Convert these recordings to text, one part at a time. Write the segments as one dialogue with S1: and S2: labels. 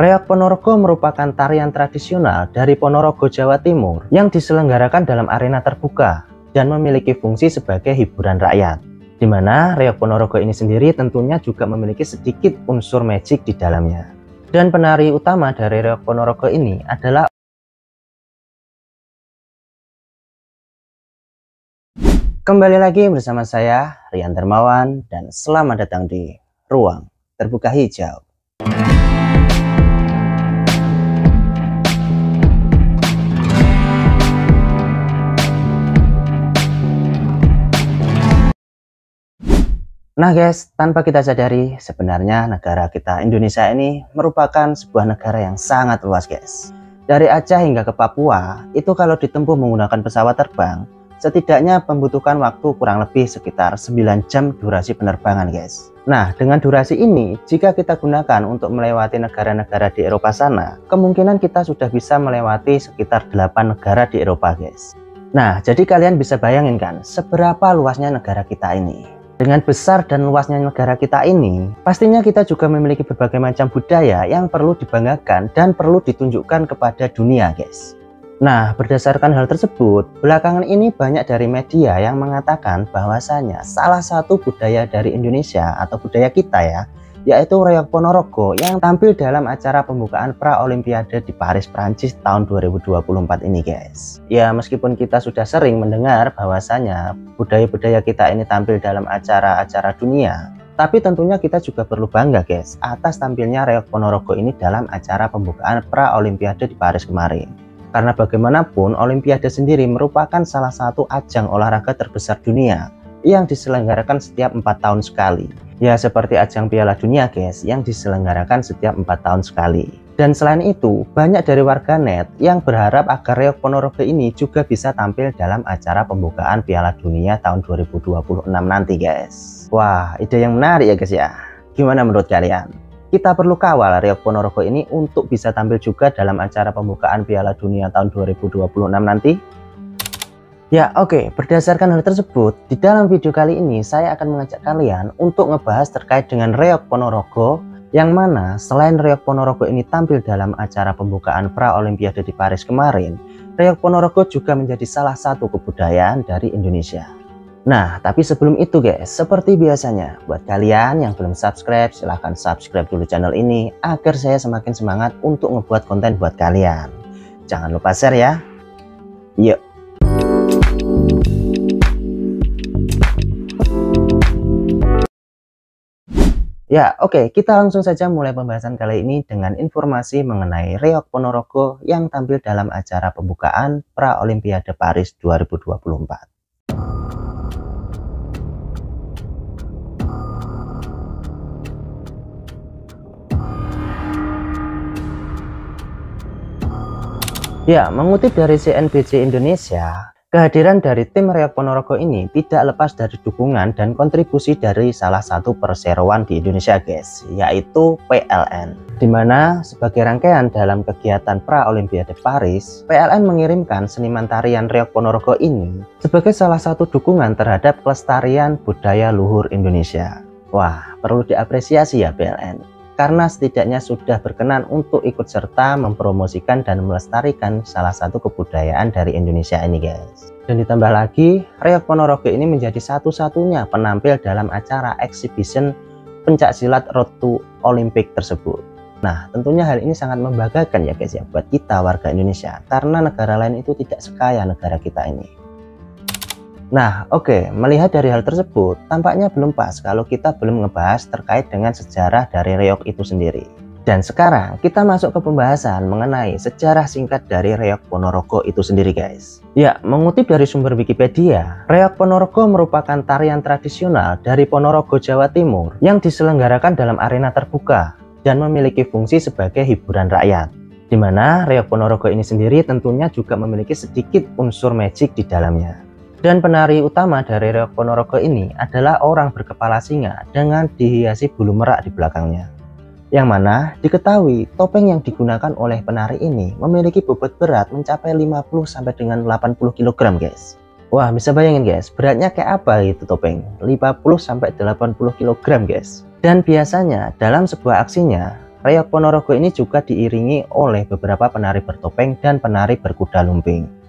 S1: Reog Ponorogo merupakan tarian tradisional dari Ponorogo, Jawa Timur yang diselenggarakan dalam arena terbuka dan memiliki fungsi sebagai hiburan rakyat. Di mana Reog Ponorogo ini sendiri tentunya juga memiliki sedikit unsur magic di dalamnya. Dan penari utama dari Reog Ponorogo ini adalah kembali lagi bersama saya Rian Dermawan dan selamat datang di Ruang Terbuka Hijau. Nah guys, tanpa kita sadari, sebenarnya negara kita Indonesia ini merupakan sebuah negara yang sangat luas guys. Dari Aceh hingga ke Papua, itu kalau ditempuh menggunakan pesawat terbang, setidaknya membutuhkan waktu kurang lebih sekitar 9 jam durasi penerbangan guys. Nah, dengan durasi ini, jika kita gunakan untuk melewati negara-negara di Eropa sana, kemungkinan kita sudah bisa melewati sekitar 8 negara di Eropa guys. Nah, jadi kalian bisa bayangin kan, seberapa luasnya negara kita ini. Dengan besar dan luasnya negara kita ini, pastinya kita juga memiliki berbagai macam budaya yang perlu dibanggakan dan perlu ditunjukkan kepada dunia guys. Nah, berdasarkan hal tersebut, belakangan ini banyak dari media yang mengatakan bahwasanya salah satu budaya dari Indonesia atau budaya kita ya, yaitu Reog Ponorogo yang tampil dalam acara pembukaan Pra-Olimpiade di Paris, Prancis tahun 2024 ini guys. Ya, meskipun kita sudah sering mendengar bahwasanya budaya-budaya kita ini tampil dalam acara-acara dunia, tapi tentunya kita juga perlu bangga guys atas tampilnya Reog Ponorogo ini dalam acara pembukaan Pra-Olimpiade di Paris kemarin. Karena bagaimanapun Olimpiade sendiri merupakan salah satu ajang olahraga terbesar dunia yang diselenggarakan setiap 4 tahun sekali. Ya seperti ajang Piala Dunia guys yang diselenggarakan setiap 4 tahun sekali. Dan selain itu banyak dari warganet yang berharap agar Reog Ponorogo ini juga bisa tampil dalam acara pembukaan Piala Dunia tahun 2026 nanti guys. Wah, ide yang menarik ya guys ya. Gimana menurut kalian? Kita perlu kawal Reog Ponorogo ini untuk bisa tampil juga dalam acara pembukaan Piala Dunia tahun 2026 nanti. Ya oke, berdasarkan hal tersebut, di dalam video kali ini saya akan mengajak kalian untuk ngebahas terkait dengan Reog Ponorogo, yang mana selain Reog Ponorogo ini tampil dalam acara pembukaan Pra-Olimpiade di Paris kemarin, Reog Ponorogo juga menjadi salah satu kebudayaan dari Indonesia. Nah, tapi sebelum itu guys, seperti biasanya, buat kalian yang belum subscribe, silahkan subscribe dulu channel ini agar saya semakin semangat untuk ngebuat konten buat kalian. Jangan lupa share ya. Yuk. Ya oke, kita langsung saja mulai pembahasan kali ini dengan informasi mengenai Reog Ponorogo yang tampil dalam acara pembukaan Pra-Olimpiade Paris 2024. Ya, mengutip dari CNBC Indonesia, kehadiran dari tim Reog Ponorogo ini tidak lepas dari dukungan dan kontribusi dari salah satu perseroan di Indonesia guys, yaitu PLN. Dimana sebagai rangkaian dalam kegiatan Pra-Olimpiade Paris, PLN mengirimkan seniman tarian Reog Ponorogo ini sebagai salah satu dukungan terhadap kelestarian budaya luhur Indonesia. Wah, perlu diapresiasi ya PLN. Karena setidaknya sudah berkenan untuk ikut serta mempromosikan dan melestarikan salah satu kebudayaan dari Indonesia ini guys. Dan ditambah lagi, Reog Ponorogo ini menjadi satu-satunya penampil dalam acara exhibition pencaksilat Road to Olympic tersebut. Nah, tentunya hal ini sangat membanggakan ya guys ya buat kita warga Indonesia, karena negara lain itu tidak sekaya negara kita ini. Nah oke, melihat dari hal tersebut, tampaknya belum pas kalau kita belum ngebahas terkait dengan sejarah dari Reog itu sendiri. Dan sekarang kita masuk ke pembahasan mengenai sejarah singkat dari Reog Ponorogo itu sendiri guys. Ya, mengutip dari sumber Wikipedia, Reog Ponorogo merupakan tarian tradisional dari Ponorogo, Jawa Timur yang diselenggarakan dalam arena terbuka dan memiliki fungsi sebagai hiburan rakyat. Di mana Reog Ponorogo ini sendiri tentunya juga memiliki sedikit unsur magic di dalamnya. Dan penari utama dari Reog Ponorogo ini adalah orang berkepala singa dengan dihiasi bulu merak di belakangnya. Yang mana diketahui topeng yang digunakan oleh penari ini memiliki bobot berat mencapai 50 sampai dengan 80 kg guys. Wah, bisa bayangin guys, beratnya kayak apa itu topeng? 50 sampai 80 kg guys. Dan biasanya dalam sebuah aksinya, reog Ponorogo ini juga diiringi oleh beberapa penari bertopeng dan penari berkuda lumping.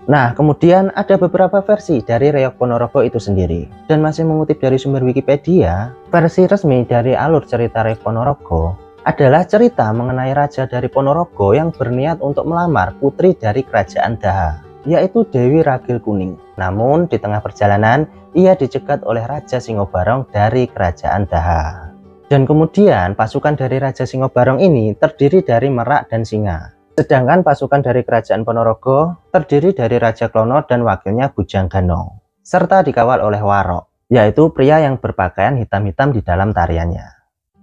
S1: Nah, kemudian ada beberapa versi dari reog Ponorogo itu sendiri. Dan masih mengutip dari sumber Wikipedia, versi resmi dari alur cerita reog Ponorogo adalah cerita mengenai raja dari Ponorogo yang berniat untuk melamar putri dari kerajaan Daha, yaitu Dewi Ragil Kuning. Namun, di tengah perjalanan, ia dicegat oleh Raja Singobarong dari kerajaan Daha. Dan kemudian, pasukan dari Raja Singobarong ini terdiri dari Merak dan Singa. Sedangkan pasukan dari kerajaan Ponorogo terdiri dari Raja Klono dan wakilnya Bujang Ganong, serta dikawal oleh Warok, yaitu pria yang berpakaian hitam-hitam di dalam tariannya.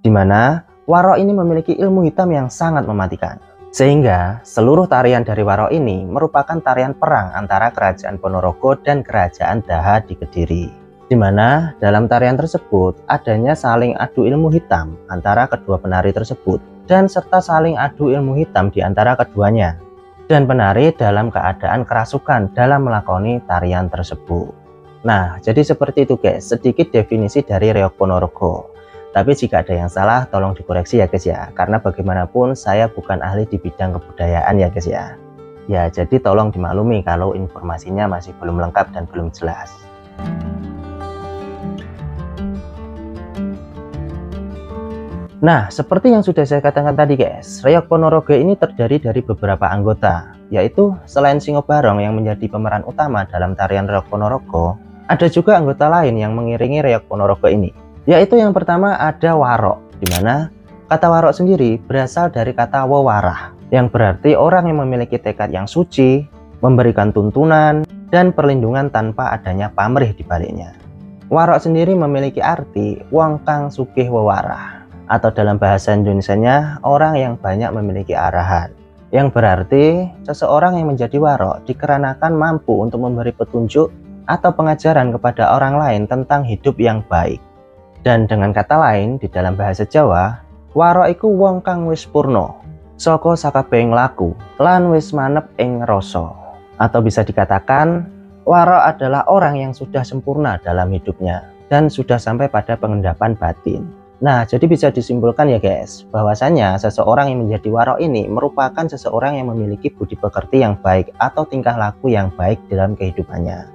S1: Di mana Warok ini memiliki ilmu hitam yang sangat mematikan. Sehingga seluruh tarian dari Warok ini merupakan tarian perang antara kerajaan Ponorogo dan kerajaan Daha di Kediri. Di mana dalam tarian tersebut adanya saling adu ilmu hitam antara kedua penari tersebut, dan serta saling adu ilmu hitam di antara keduanya, dan penari dalam keadaan kerasukan dalam melakoni tarian tersebut. Nah, jadi seperti itu guys, sedikit definisi dari reog Ponorogo. Tapi jika ada yang salah tolong dikoreksi ya guys ya, karena bagaimanapun saya bukan ahli di bidang kebudayaan ya guys ya. Ya, jadi tolong dimaklumi kalau informasinya masih belum lengkap dan belum jelas. Nah, seperti yang sudah saya katakan tadi guys, reog Ponorogo ini terdiri dari beberapa anggota, yaitu selain Singobarong yang menjadi pemeran utama dalam tarian reog Ponorogo, ada juga anggota lain yang mengiringi reog Ponorogo ini, yaitu yang pertama ada Warok, di mana kata Warok sendiri berasal dari kata wewarah, yang berarti orang yang memiliki tekad yang suci, memberikan tuntunan, dan perlindungan tanpa adanya pamrih di baliknya. Warok sendiri memiliki arti wong kang sugih wewarah, atau dalam bahasa Indonesianya orang yang banyak memiliki arahan, yang berarti seseorang yang menjadi warok dikarenakan mampu untuk memberi petunjuk atau pengajaran kepada orang lain tentang hidup yang baik. Dan dengan kata lain, di dalam bahasa Jawa, warok iku wong kang wis purna saka sakabehing laku lan wis manep ing rasa, atau bisa dikatakan warok adalah orang yang sudah sempurna dalam hidupnya dan sudah sampai pada pengendapan batin. Nah, jadi bisa disimpulkan ya guys, bahwasanya seseorang yang menjadi warok ini merupakan seseorang yang memiliki budi pekerti yang baik atau tingkah laku yang baik dalam kehidupannya.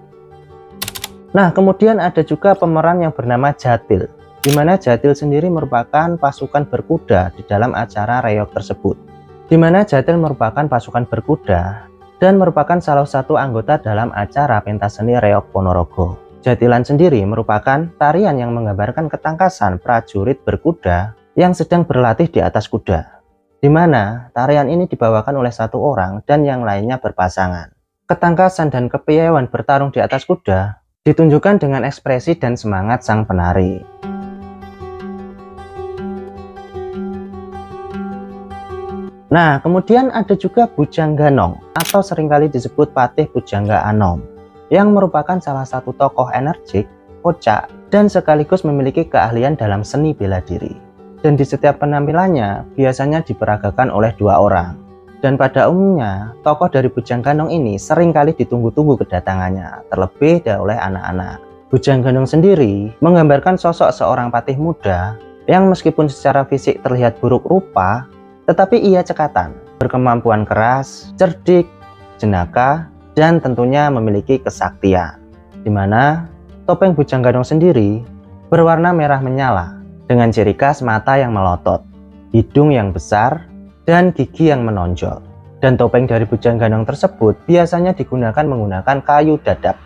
S1: Nah, kemudian ada juga pemeran yang bernama Jatil, di mana Jatil sendiri merupakan pasukan berkuda di dalam acara reog tersebut. Di mana Jatil merupakan pasukan berkuda dan merupakan salah satu anggota dalam acara pentas seni reog Ponorogo. Jatilan sendiri merupakan tarian yang menggambarkan ketangkasan prajurit berkuda yang sedang berlatih di atas kuda, di mana tarian ini dibawakan oleh satu orang dan yang lainnya berpasangan. Ketangkasan dan kepiawaian bertarung di atas kuda ditunjukkan dengan ekspresi dan semangat sang penari. Nah, kemudian ada juga Bujang Ganong atau seringkali disebut Patih Pujangga Anom, yang merupakan salah satu tokoh energik, kocak, dan sekaligus memiliki keahlian dalam seni bela diri. Dan di setiap penampilannya biasanya diperagakan oleh dua orang. Dan pada umumnya, tokoh dari Bujang Ganong ini seringkali ditunggu-tunggu kedatangannya, terlebih oleh anak-anak. Bujang Ganong sendiri menggambarkan sosok seorang patih muda yang meskipun secara fisik terlihat buruk rupa, tetapi ia cekatan, berkemampuan keras, cerdik, jenaka, dan tentunya memiliki kesaktian, di mana topeng Bujang Ganong sendiri berwarna merah menyala dengan ciri khas mata yang melotot, hidung yang besar, dan gigi yang menonjol. Dan topeng dari Bujang Ganong tersebut biasanya digunakan menggunakan kayu dadap,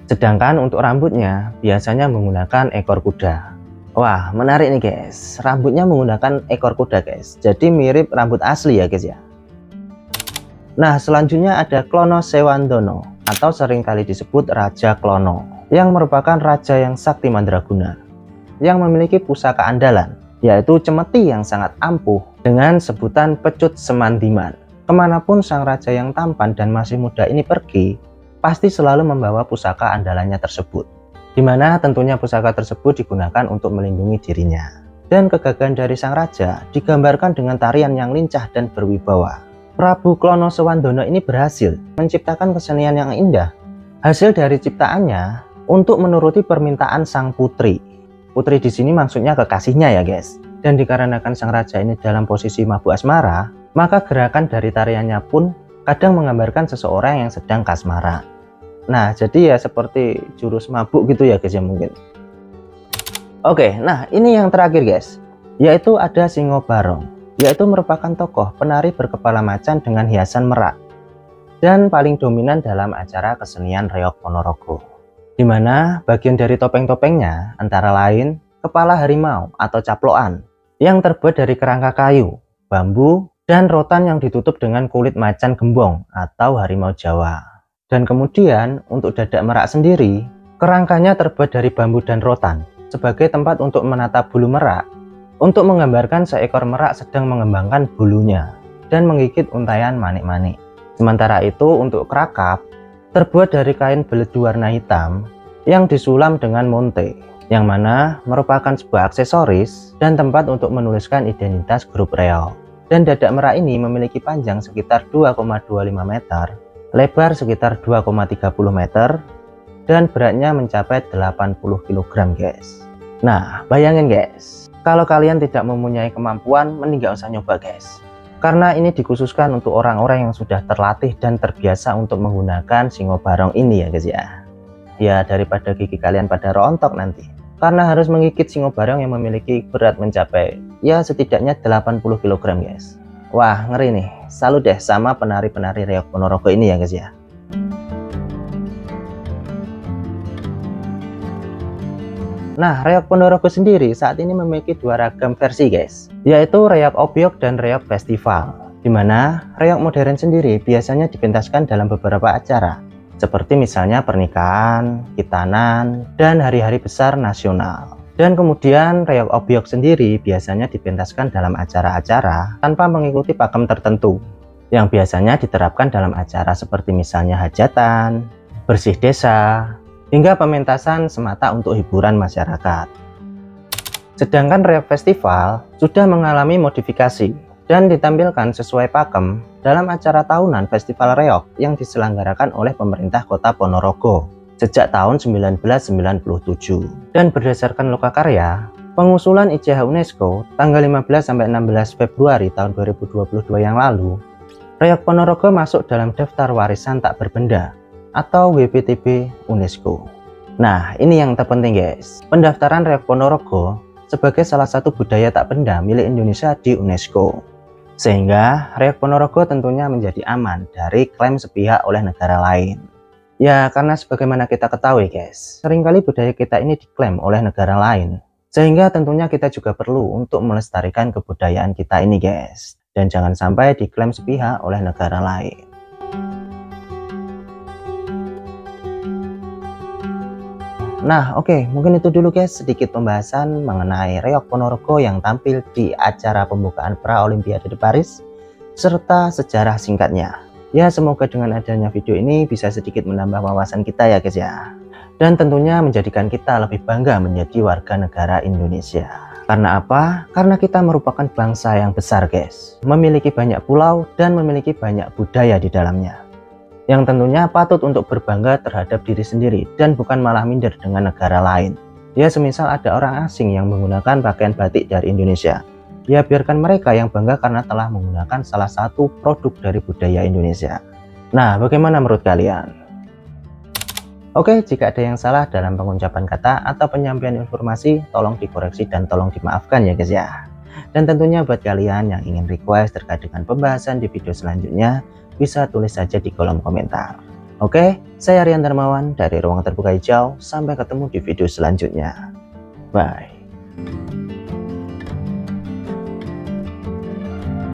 S1: sedangkan untuk rambutnya biasanya menggunakan ekor kuda. Wah, menarik nih guys, rambutnya menggunakan ekor kuda guys, jadi mirip rambut asli ya guys ya. Nah, selanjutnya ada Klono Sewandono atau seringkali disebut Raja Klono, yang merupakan raja yang sakti mandraguna, yang memiliki pusaka andalan, yaitu cemeti yang sangat ampuh dengan sebutan pecut semandiman. Kemanapun sang raja yang tampan dan masih muda ini pergi, pasti selalu membawa pusaka andalannya tersebut, di mana tentunya pusaka tersebut digunakan untuk melindungi dirinya. Dan kegagahan dari sang raja digambarkan dengan tarian yang lincah dan berwibawa. Prabu Klono Sewandono ini berhasil menciptakan kesenian yang indah. Hasil dari ciptaannya, untuk menuruti permintaan sang putri. Putri di sini maksudnya kekasihnya ya guys. Dan dikarenakan sang raja ini dalam posisi mabuk asmara, maka gerakan dari tariannya pun kadang menggambarkan seseorang yang sedang kasmaran. Nah, jadi ya seperti jurus mabuk gitu ya guys ya mungkin. Oke, nah ini yang terakhir guys, yaitu ada Singo Barong, yaitu merupakan tokoh penari berkepala macan dengan hiasan merak dan paling dominan dalam acara kesenian Reog Ponorogo, di mana bagian dari topeng-topengnya antara lain kepala harimau atau caploan yang terbuat dari kerangka kayu, bambu, dan rotan yang ditutup dengan kulit macan gembong atau harimau Jawa. Dan kemudian untuk dadak merak sendiri, kerangkanya terbuat dari bambu dan rotan sebagai tempat untuk menata bulu merak, untuk menggambarkan seekor merak sedang mengembangkan bulunya dan menggigit untayan manik-manik. Sementara itu untuk kerakap, terbuat dari kain beledu warna hitam yang disulam dengan monte, yang mana merupakan sebuah aksesoris dan tempat untuk menuliskan identitas grup reog. Dan dadak merak ini memiliki panjang sekitar 2,25 meter, lebar sekitar 2,30 meter, dan beratnya mencapai 80 kg guys. Nah, bayangin guys, kalau kalian tidak mempunyai kemampuan, mending gak usah nyoba guys. Karena ini dikhususkan untuk orang-orang yang sudah terlatih dan terbiasa untuk menggunakan Singo Barong ini ya guys ya. Ya daripada gigi kalian pada rontok nanti. Karena harus menggigit Singo Barong yang memiliki berat mencapai ya setidaknya 80 kg guys. Wah ngeri nih, salut deh sama penari-penari Reog Ponorogo ini ya guys ya. Nah, Reog Ponorogo sendiri saat ini memiliki dua ragam versi guys, yaitu Reog Obyok dan Reog Festival. Dimana Reog modern sendiri biasanya dipentaskan dalam beberapa acara, seperti misalnya pernikahan, khitanan, dan hari-hari besar nasional. Dan kemudian Reog Obyok sendiri biasanya dipentaskan dalam acara-acara tanpa mengikuti pakem tertentu, yang biasanya diterapkan dalam acara seperti misalnya hajatan, bersih desa, hingga pementasan semata untuk hiburan masyarakat. Sedangkan Reog Festival sudah mengalami modifikasi dan ditampilkan sesuai pakem dalam acara tahunan Festival Reog yang diselenggarakan oleh pemerintah Kota Ponorogo sejak tahun 1997. Dan berdasarkan lokakarya, pengusulan ICH UNESCO tanggal 15-16 Februari tahun 2022 yang lalu, Reog Ponorogo masuk dalam daftar warisan tak berbenda atau WPTB UNESCO. Nah, ini yang terpenting guys, pendaftaran Reog Ponorogo sebagai salah satu budaya tak benda milik Indonesia di UNESCO. Sehingga Reog Ponorogo tentunya menjadi aman dari klaim sepihak oleh negara lain. Ya, karena sebagaimana kita ketahui guys, seringkali budaya kita ini diklaim oleh negara lain. Sehingga tentunya kita juga perlu untuk melestarikan kebudayaan kita ini guys. Dan jangan sampai diklaim sepihak oleh negara lain. Nah oke, mungkin itu dulu guys sedikit pembahasan mengenai Reog Ponorogo yang tampil di acara pembukaan Pra-Olimpiade di Paris serta sejarah singkatnya. Ya semoga dengan adanya video ini bisa sedikit menambah wawasan kita ya guys ya. Dan tentunya menjadikan kita lebih bangga menjadi warga negara Indonesia. Karena apa? Karena kita merupakan bangsa yang besar guys, memiliki banyak pulau dan memiliki banyak budaya di dalamnya, yang tentunya patut untuk berbangga terhadap diri sendiri dan bukan malah minder dengan negara lain. Ya semisal ada orang asing yang menggunakan pakaian batik dari Indonesia, ya biarkan mereka yang bangga karena telah menggunakan salah satu produk dari budaya Indonesia. Nah bagaimana menurut kalian? Oke, jika ada yang salah dalam pengucapan kata atau penyampaian informasi, tolong dikoreksi dan tolong dimaafkan ya guys ya. Dan tentunya buat kalian yang ingin request terkait dengan pembahasan di video selanjutnya, bisa tulis saja di kolom komentar. Oke, saya Rian Darmawan dari Ruang Terbuka Hijau. Sampai ketemu di video selanjutnya. Bye.